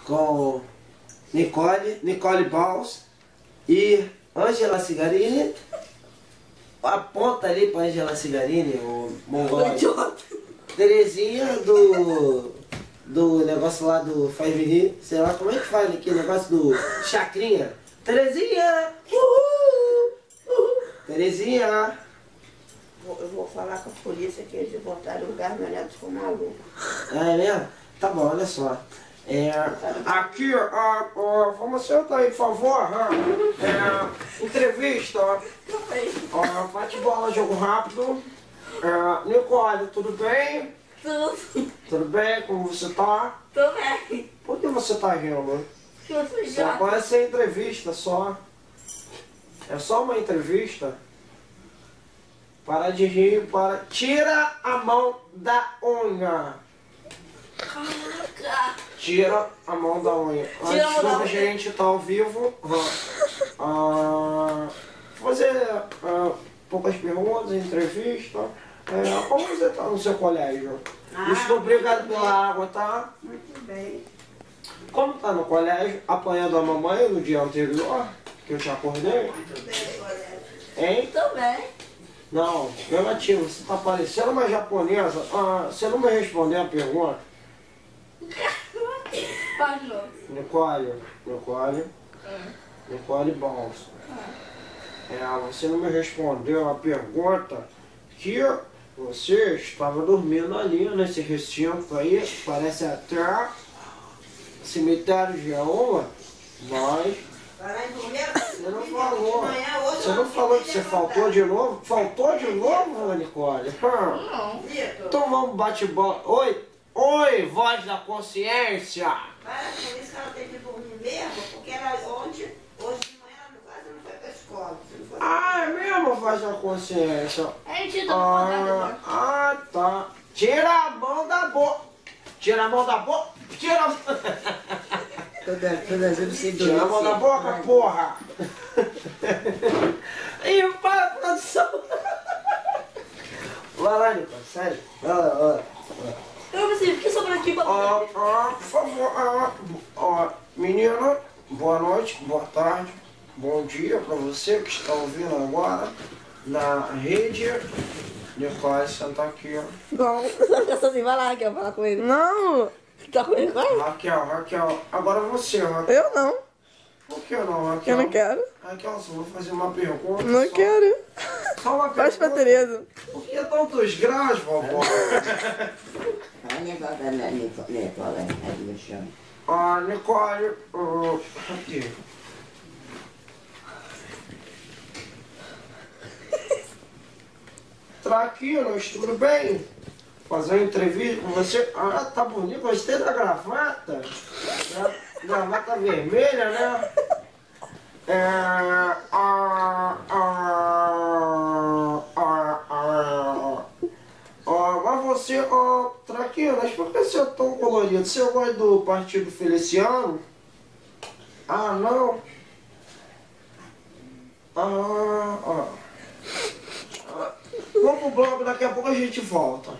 com Nicole Balls e Ângela Cigarini. Aponta ali para Ângela Cigarini, o mongóide. Terezinha do negócio lá do Faz Me Rir, sei lá como é que faz aqui, o negócio do Chacrinha. Terezinha! Uhul! Uhul! Terezinha! Eu vou falar com a polícia que eles botaram o lugar, meu neto ficou maluco. É mesmo? Tá bom, olha só. Aqui, vamos sentar aí, por favor. Entrevista. Bate-bola, jogo rápido. Nicole, tudo bem? Tudo. Tudo bem? Como você tá? Tô bem. Por que você tá rindo? Eu fui Só já. parece ser entrevista só. É só uma entrevista. Para de rir, para. Tira a mão da unha. Caraca. Tira a mão da unha. Tira a mão da unha. Gente, tá ao vivo. Fazer poucas perguntas, entrevista. Como você tá no seu colégio? Estou obrigado pela água, tá? Muito bem. Como tá no colégio? Apanhando a mamãe no dia anterior? Que eu te acordei? Muito bem, colega. Hein? Tô bem. Não, negativo. Você tá parecendo uma japonesa. Você não me respondeu a pergunta? Faz de novo. Nicole Balls. Você não me respondeu a pergunta que você estava dormindo ali nesse recinto aí, parece até cemitério de Jeová, mas você não falou. Você não falou que você faltou de novo? Faltou de novo, Nicole? Não. Então vamos bate-bola. Oi, voz da consciência. Para com isso que ela tem que dormir mesmo, porque ela hoje de manhã ela quase não foi pra escola. Se não fosse... É mesmo, voz da consciência. A gente tá Tá. Tira a mão da boca. Tira a mão da boca. Tira a mão. Tira a mão da boca, porra. Ih, para a produção. Vai lá, Nicole, sério. Vai lá. Eu não sei, por que sobrou aqui pra Por favor, menina, boa noite, boa tarde, bom dia pra você que está ouvindo agora na rede. Nicole, senta aqui, ó. Bom, assim, vai lá, Raquel, falar com ele. Não, Tá com ele, vai? Raquel, agora você, Raquel. eu não. Por que não, Raquel? Eu não quero. Raquel, só vou fazer uma pergunta. Não só, quero. Só uma Faz pra pergunta. Tereza. Por que tantos graus, vovó? Nicole, aqui. Traquinas, tudo bem? Fazer uma entrevista com você. Tá bonito, gostei da gravata. Gravata vermelha, né? Mas você, Traquinas, por que você é tão colorido? Você gosta do Partido Feliciano? Não. Vamos pro bloco, daqui a pouco a gente volta.